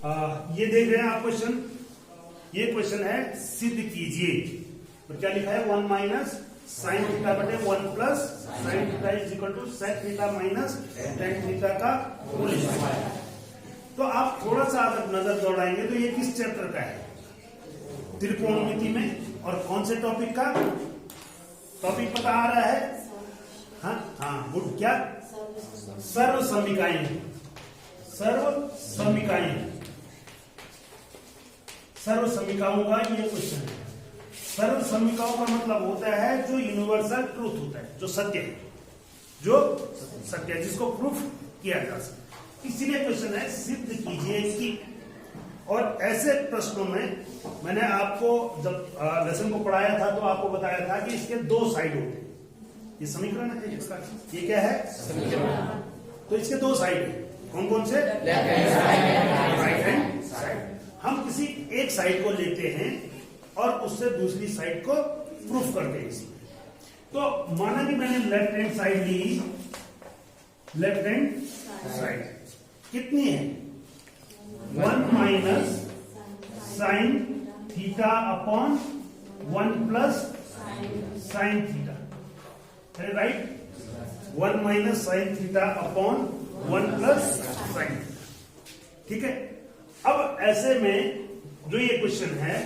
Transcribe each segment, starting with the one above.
ये देख रहे हैं आप क्वेश्चन, ये क्वेश्चन है सिद्ध कीजिए। तो क्या लिखा है, 1 माइनस साइन थीटा बटे 1 plus sine theta is equal to sec theta minus tan theta का होल स्क्वायर। तो आप थोड़ा सा अगर नजर दौड़ाएंगे तो ये किस चैप्टर का है, त्रिकोणमिति में, और कौन से टॉपिक का, टॉपिक पता आ रहा है, हाँ गुड, क्या, सर्व समीकाएं, सर्व समीकाएं, सर्व समीकाओं का ये क्वेश्चन है। सर्व समीकाओं का मतलब होता है जो यूनिवर्सल ट्रूथ होता है, जो सत्य है, जो सत्य है, जिसको प्रूफ किया जा सकता। इसीलिए क्वेश्चन है सिद्ध कीजिए कि, और ऐसे प्रश्नों में मैंने आपको जब लेसन को पढ़ाया था तो आपको बताया था कि इसके दो साइड होते हैं। ये समीकरण है इसका, ये क्या है समीकरण। तो इसके दो साइड है, कौन कौन से, राइट हैंड साइड। हम किसी एक साइड को लेते हैं और उससे दूसरी साइड को प्रूफ करते हैं इसमें। तो माना कि मैंने लेफ्ट हैंड साइड ली, लेफ्ट हैंड साइड कितनी है, 1 minus sine theta upon 1 plus sine theta, है right, 1 minus sine theta upon 1 plus sine, ठीक है। अब ऐसे में जो ये क्वेश्चन है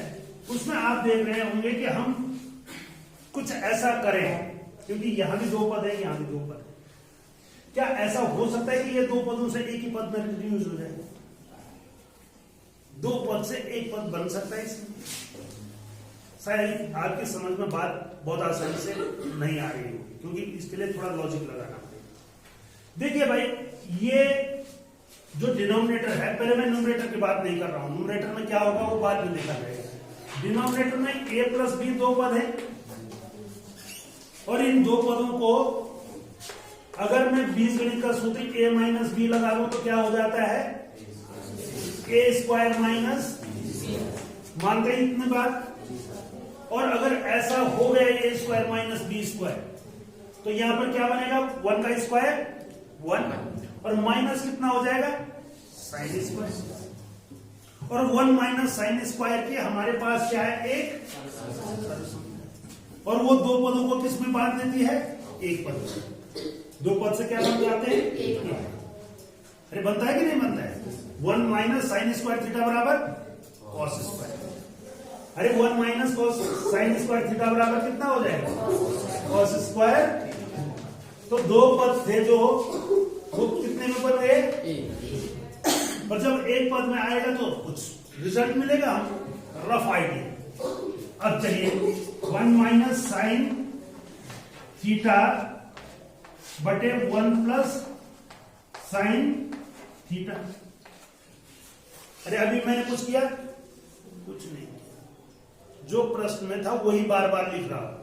उसमें आप देख रहे होंगे कि हम कुछ ऐसा करें, क्योंकि यहां भी दो पद है, यहां भी दो पद है। क्या ऐसा हो सकता है कि ये दो पदों से एक ही पद में रिड्यूस हो जाए, दो पद से एक पद बन सकता है इसमें? शायद आपकी समझ में बात बहुत आसानी से नहीं आ रही होगी, क्योंकि इसके लिए थोड़ा लॉजिक लगाना पड़ेगा। देखिए भाई, ये जो डिनोमिनेटर है, पहले मैं न्यूमरेटर की बात नहीं कर रहा हूं, न्यूमरेटर में क्या होगा वो बाद में देखा जाएगा। डिनोमिनेटर में a प्लस बी दो पद है, और इन दो पदों को अगर मैं बीजगणित का सूत्र a माइनस बी लगा दूं तो क्या हो जाता है, a स्क्वायर माइनस, मानते हैं इतनी बात। और अगर ऐसा हो गया a square minus B square, तो यहां पर क्या बनेगा, 1 का स्क्वायर 1, और माइनस कितना हो जाएगा, साइन स्क्वायर, और 1 माइनस साइन स्क्वायर के हमारे पास क्या है, एक, और वो दो पदों को किस में बांट देती है, एक पद। दो पद से क्या बन जाते हैं, एक। अरे बनता है कि नहीं बनता है, 1 माइनस साइन स्क्वायर थीटा बराबर कॉस स्क्वायर। अरे 1 माइनस साइन स्क्वायर थीटा बराबर कितना हो जाएगा, कॉस स्क्वायर। तो दो पद थे जो वो कितने में पद है, पर जब एक पद में आएगा तो कुछ रिजल्ट मिलेगा, रफ आइडिया। अब चलिए 1 माइनस साइन थीटा बटे 1 प्लस साइन थीटा। अरे अभी मैंने कुछ किया, कुछ नहीं किया, जो प्रश्न में था वही बार बार लिख रहा हूं।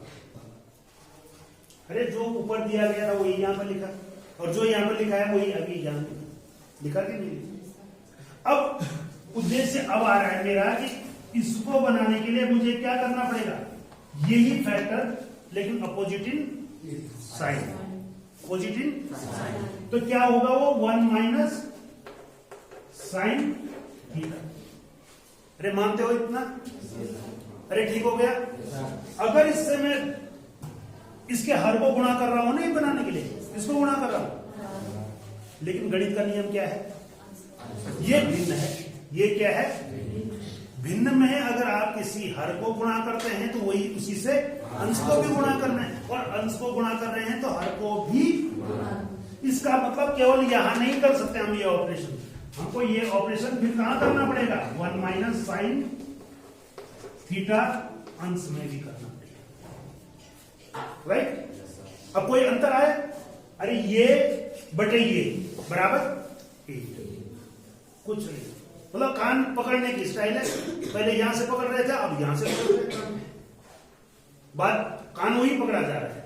अरे जो ऊपर दिया गया था वही यहां पर लिखा, और जो यहां पर लिखा है वही अभी यहां लिखा कि नहीं। अब उद्देश्य अब आ रहा है मेरा कि इसको बनाने के लिए मुझे क्या करना पड़ेगा, यही फैक्टर लेकिन opposite in sign, opposite in sign. तो क्या होगा वो 1 माइनस साइन थीटा। अरे मानते हो इतना, अरे ठीक हो गया। अगर इससे मैं इसके हर को गुणा कर रहा हूं, नहीं बनाने के लिए इसको गुणा कर रहा हूं, लेकिन गणित का नियम क्या है, ये भिन्न है, ये क्या है, भिन्न में है। अगर आप किसी हर को गुणा करते हैं तो वही उसी से अंश को भी गुणा करना है, और अंश को गुणा कर रहे हैं तो हर को भी। इसका मतलब केवल यहां नहीं कर सकते हम ये ऑपरेशन, हमको ये ऑपरेशन फिर कहां करना पड़ेगा, 1 माइनस साइन थीटा अंश में भी करना पड़ेगा, राइट। अब कोई अंतर आए, अरे ये बटे ये बराबर 8, कुछ नहीं, मतलब कान पकड़ने की स्टाइल है, पहले यहां से पकड़ रहे थे, अब यहां से पकड़ रहे थे, बात कान वही पकड़ा जा रहा है,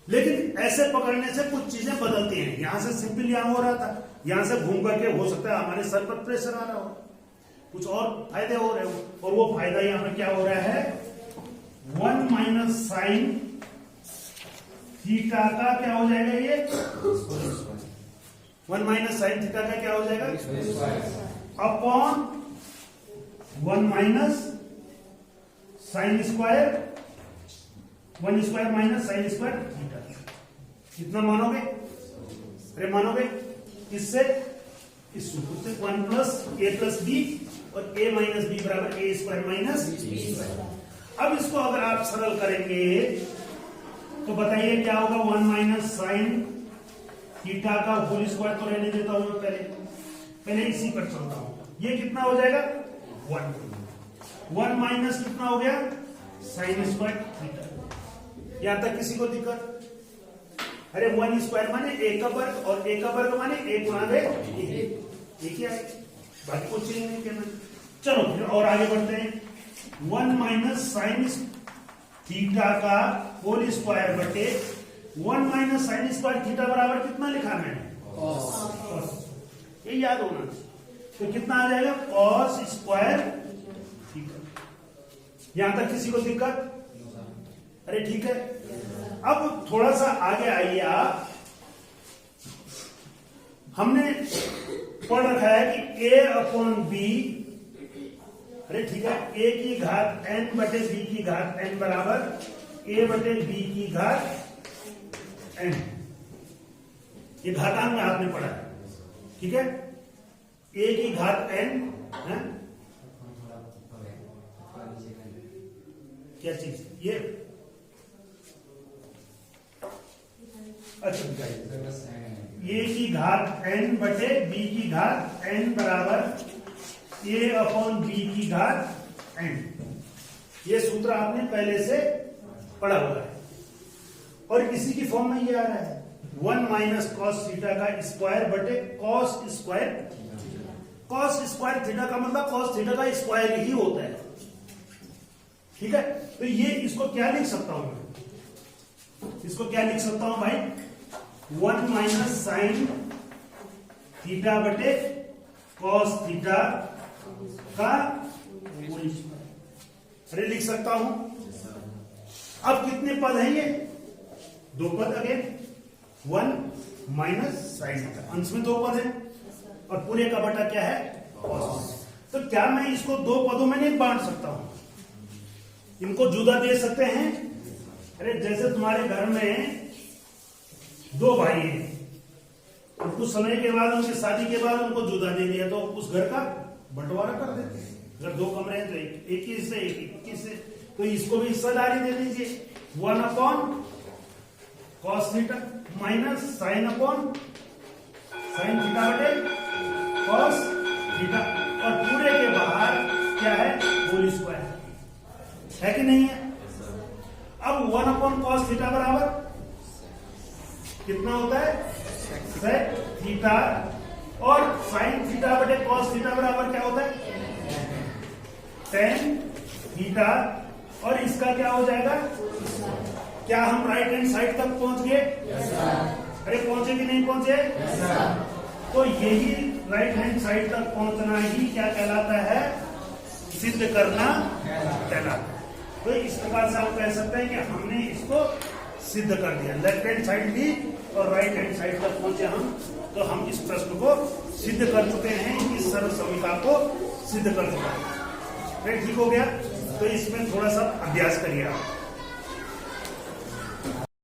लेकिन ऐसे पकड़ने से कुछ चीजें बदलती हैं। यहां से सिंपल यहां हो रहा था, यहां से घूम करके हो सकता है हमारे सर पर प्रेशर आ रहा हो, कुछ और फायदे हो रहे हो, और वो फायदा यहां पर क्या हो रहा है, 1 माइनस साइन थीटा का क्या हो जाएगा, ये 1 माइनस साइन थीटा का क्या हो जाएगा, upon 1 minus sine square, 1 square minus sine square theta. कितना मानोगे? अरे मानोगे इससे, इस सूत्र से 1 प्लस ए प्लस बी और ए माइनस बी बराबर ए स्क्वायर माइनस बी स्क्वायर। अब इसको अगर आप सरल करेंगे तो बताइए क्या होगा? 1 माइनस साइन थीटा का होल स्क्वायर तो रहने देता हूं मैं, पहले इसी पर चलता हूं। ये कितना हो जाएगा? 1 माइनस कितना हो गया? Sine square theta. यहां तक किसी को दिक्कत? अरे 1 स्क्वायर माने ए का वर्ग और ए का वर्ग माने ए गुणा ए, ठीक है, बाकी कुछ चेंज नहीं करना। चलो फिर और आगे बढ़ते हैं। 1 माइनस साइन थीटा का होल स्क्वायर बटे 1 माइनस साइन स्क्वायर थीटा बराबर कितना लिखा मैंने? कॉस। ये याद होना। तो कितना आ जाएगा? Cos square theta. यहां तक किसी को दिक्कत? अरे ठीक है। अब थोड़ा सा आगे आइए आप। हमने पढ़ रखा है कि a अपॉन बी, अरे ठीक है, a की घात n बटे b की घात n बराबर a बटे b की घात n। ये घातांक में आपने पढ़ा है, ठीक है। a की घात n है क्या चीज? ये अच्छा, a की घात n बटे b की घात n बराबर a अपॉन b की घात n। ये सूत्र आपने पहले से पढ़ा हुआ है और इसी की फॉर्म में ये आ रहा है 1 माइनस कॉस थीटा का स्क्वायर बटे cos square. Cos square theta का मतलब कॉस थीटा का स्क्वायर ही होता है, ठीक है। तो ये इसको क्या लिख सकता हूं मैं? इसको क्या लिख सकता हूं भाई? 1 माइनस साइन थीटा बटे कॉस थीटा का होल स्क्वायर। अरे लिख सकता हूं। अब कितने पद हैं ये? 2 पद। अगेन 1 माइनस साइन थीटा, अंश में 2 पद हैं और पूरे का बटा क्या है? कॉस। तो क्या मैं इसको 2 पदों में नहीं बांट सकता हूं? इनको जुदा दे सकते हैं। अरे जैसे तुम्हारे घर में 2 भाई हैं और कुछ समय के बाद उनकी शादी के बाद उनको जुदा दे दिया तो उस घर का बंटवारा कर देते हैं। अगर 2 कमरे हैं तो एक ही से एक ही से, तो इसको भी हिस्सेदारी दे दीजिए। 1 upon cos theta minus sine upon sine theta बटे कॉस थीटा और पूरे के बाहर क्या है? होल स्क्वायर है कि नहीं है? अब 1 अपॉन कॉस थीटा बराबर कितना होता है? सेक थीटा और साइन थीटा बटे कॉस थीटा बराबर क्या होता है? Tan theta. और इसका क्या हो जाएगा? क्या हम राइट हैंड साइड तक पहुंच गए? अरे पहुंचे कि नहीं पहुंचे? तो यही राइट हैंड साइड तक पहुंचना ही क्या कहलाता है? सिद्ध करना कहलाता है। तो इस प्रकार से आप कह सकते हैं कि हमने इसको सिद्ध कर दिया। लेफ्ट हैंड साइड भी और राइट हैंड साइड तक पहुंचे हम, तो हम इस प्रश्न को सिद्ध कर चुके हैं, इस सर्व समीकरण को सिद्ध कर चुके हैं। ठीक हो गया? तो इसमें थोड़ा सा अभ्यास करिए आप।